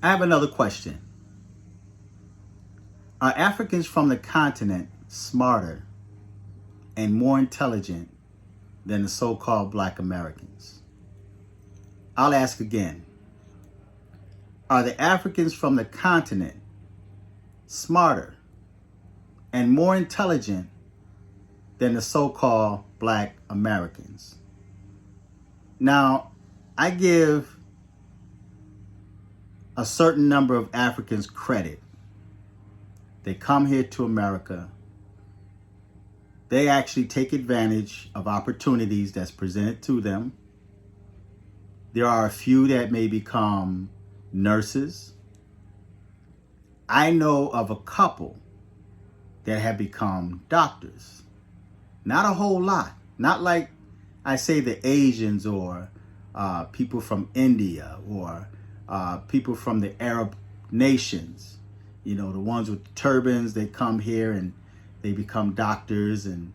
I have another question. Are Africans from the continent smarter and more intelligent than the so-called Black Americans? I'll ask again. Are the Africans from the continent smarter and more intelligent than the so-called Black Americans? Now, I give a certain number of Africans credit. They come here to America. They actually take advantage of opportunities that's presented to them. There are a few that may become nurses. I know of a couple that have become doctors. Not a whole lot. Not like I say the Asians or people from India or people from the Arab nations. You know, the ones with turbans, they come here and they become doctors, and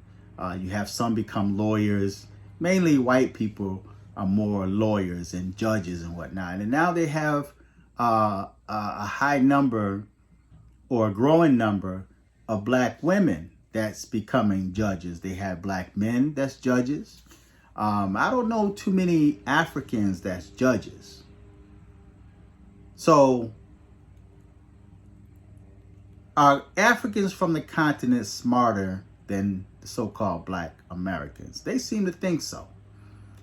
you have some become lawyers. Mainly white people are more lawyers and judges and whatnot. And now they have a high number or a growing number of Black women that's becoming judges. They have Black men that's judges. I don't know too many Africans that's judges. So, are Africans from the continent smarter than the so-called Black Americans? They seem to think so.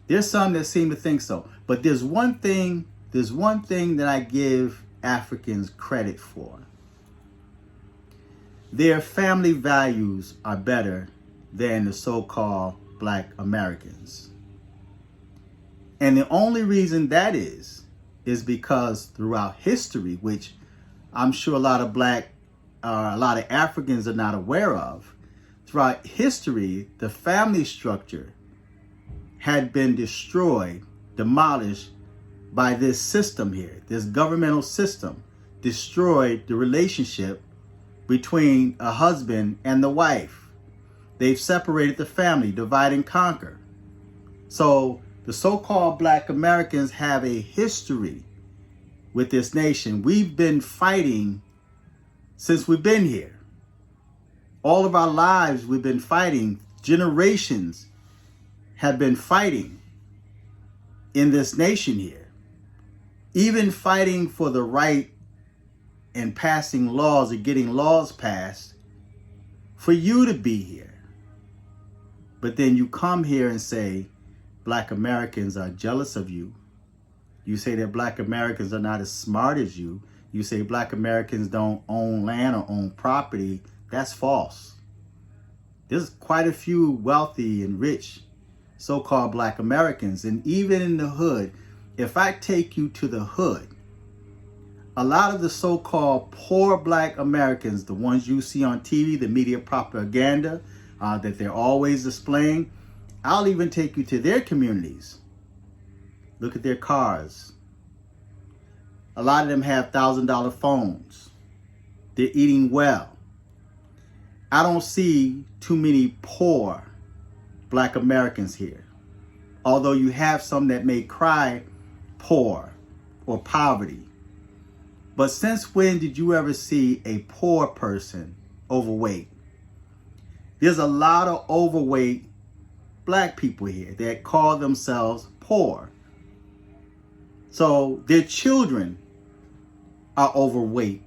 There's some that seem to think so. But there's one thing that I give Africans credit for. Their family values are better than the so-called Black Americans. And the only reason that is because throughout history, which I'm sure a lot of Africans are not aware of, throughout history, the family structure had been destroyed, demolished by this system here. This governmental system destroyed the relationship between a husband and the wife. They've separated the family, divide and conquer. So the so-called Black Americans have a history with this nation. We've been fighting since we've been here. All of our lives we've been fighting. Generations have been fighting in this nation here. Even fighting for the right and passing laws or getting laws passed for you to be here. But then you come here and say Black Americans are jealous of you. You say that Black Americans are not as smart as you. You say Black Americans don't own land or own property. That's false. There's quite a few wealthy and rich so-called Black Americans. And even in the hood, if I take you to the hood, a lot of the so-called poor Black Americans, the ones you see on TV, the media propaganda that they're always displaying, I'll even take you to their communities. Look at their cars. A lot of them have $1,000 phones. They're eating well. I don't see too many poor Black Americans here. Although you have some that may cry poor or poverty. But since when did you ever see a poor person overweight? There's a lot of overweight Black people here that call themselves poor. So their children are overweight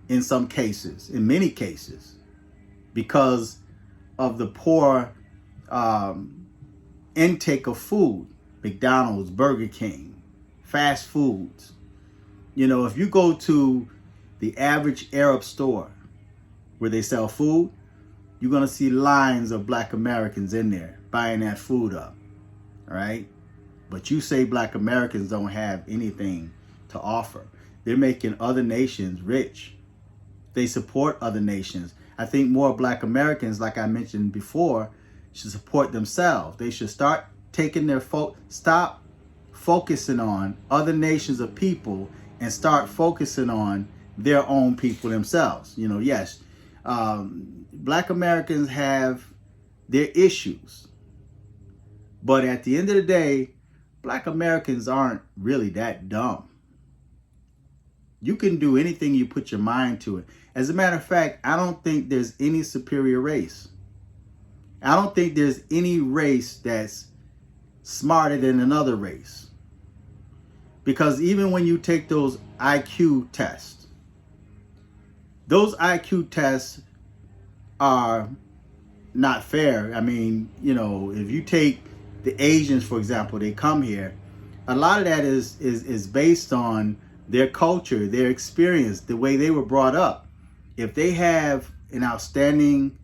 in some cases, in many cases, because of the poor intake of food. McDonald's, Burger King, fast foods. You know, if you go to the average Arab store where they sell food, you're going to see lines of Black Americans in there buying that food up. All right. But you say Black Americans don't have anything to offer. They're making other nations rich. They support other nations. I think more Black Americans, like I mentioned before, should support themselves. They should start taking their stop focusing on other nations of people and start focusing on their own people themselves. You know, yes, Black Americans have their issues. But at the end of the day, Black Americans aren't really that dumb. You can do anything you put your mind to it. As a matter of fact, I don't think there's any superior race. I don't think there's any race that's smarter than another race. Because even when you take those IQ tests are not fair. I mean, you know, if you take the Asians, for example, they come here, a lot of that is based on their culture, their experience, the way they were brought up. If they have an outstanding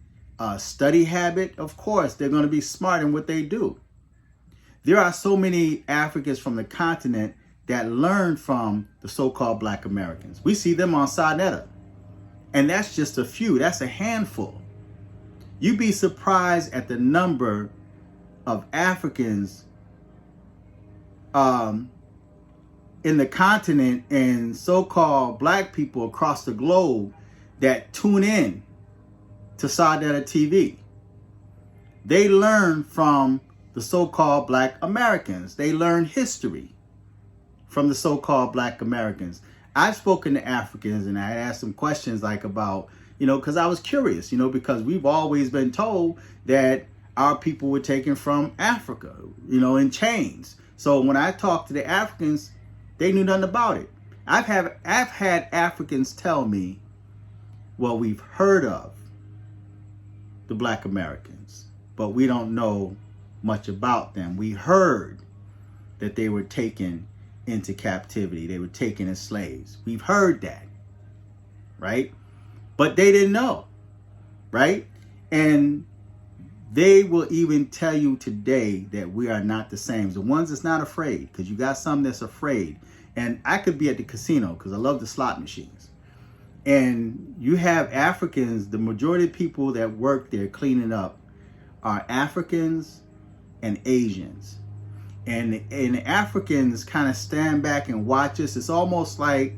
study habit, of course, they're going to be smart in what they do. There are so many Africans from the continent that learn from the so-called Black Americans. We see them on Sa Neter. And that's just a few. That's a handful. You'd be surprised at the number of Africans in the continent and so-called Black people across the globe that tune in to Sa Neter TV. They learn from the so-called Black Americans. They learn history from the so-called Black Americans. I've spoken to Africans and I asked them questions like about, you know, because I was curious, you know, because we've always been told that our people were taken from Africa, you know, in chains. So when I talked to the Africans, they knew nothing about it. I've had Africans tell me, well, we've heard of the Black Americans, but we don't know much about them. We heard that they were taken into captivity. They were taken as slaves. We've heard that, right? But they didn't know, right? And they will even tell you today that we are not the same. The ones that's not afraid, because you got some that's afraid. And I could be at the casino because I love the slot machines. And you have Africans, the majority of people that work there cleaning up are Africans and Asians. And Africans kind of stand back and watch us. It's almost like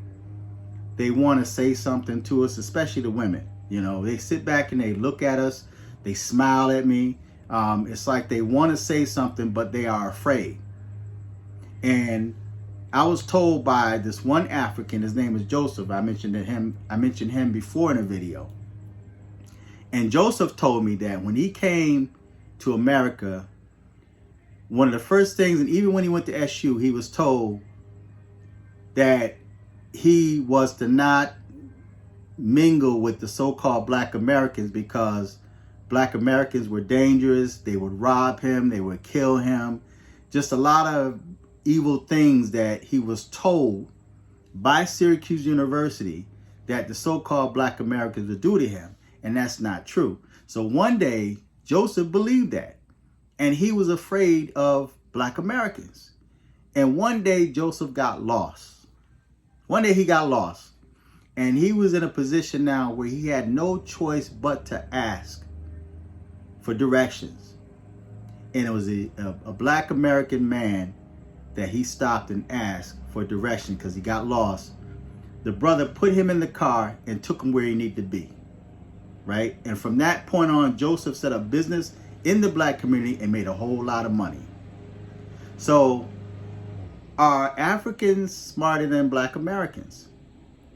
they want to say something to us, especially the women. You know, they sit back and they look at us. They smile at me. It's like they want to say something, but they are afraid. And I was told by this one African, his name is Joseph. I mentioned him before in a video. And Joseph told me that when he came to America, one of the first things, and even when he went to SU, he was told that he was to not mingle with the so-called Black Americans because Black Americans were dangerous. They would rob him. They would kill him. Just a lot of evil things that he was told by Syracuse University that the so-called Black Americans would do to him. And that's not true. So one day, Joseph believed that. And he was afraid of Black Americans. And one day, Joseph got lost. One day he got lost. And he was in a position now where he had no choice but to ask for directions. And it was a Black American man that he stopped and asked for direction because he got lost. The brother put him in the car and took him where he needed to be. Right? And from that point on, Joseph set up business in the Black community and made a whole lot of money. So, are Africans smarter than Black Americans?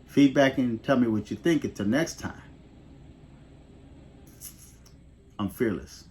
Feedback and tell me what you think. Until next time, I'm fearless.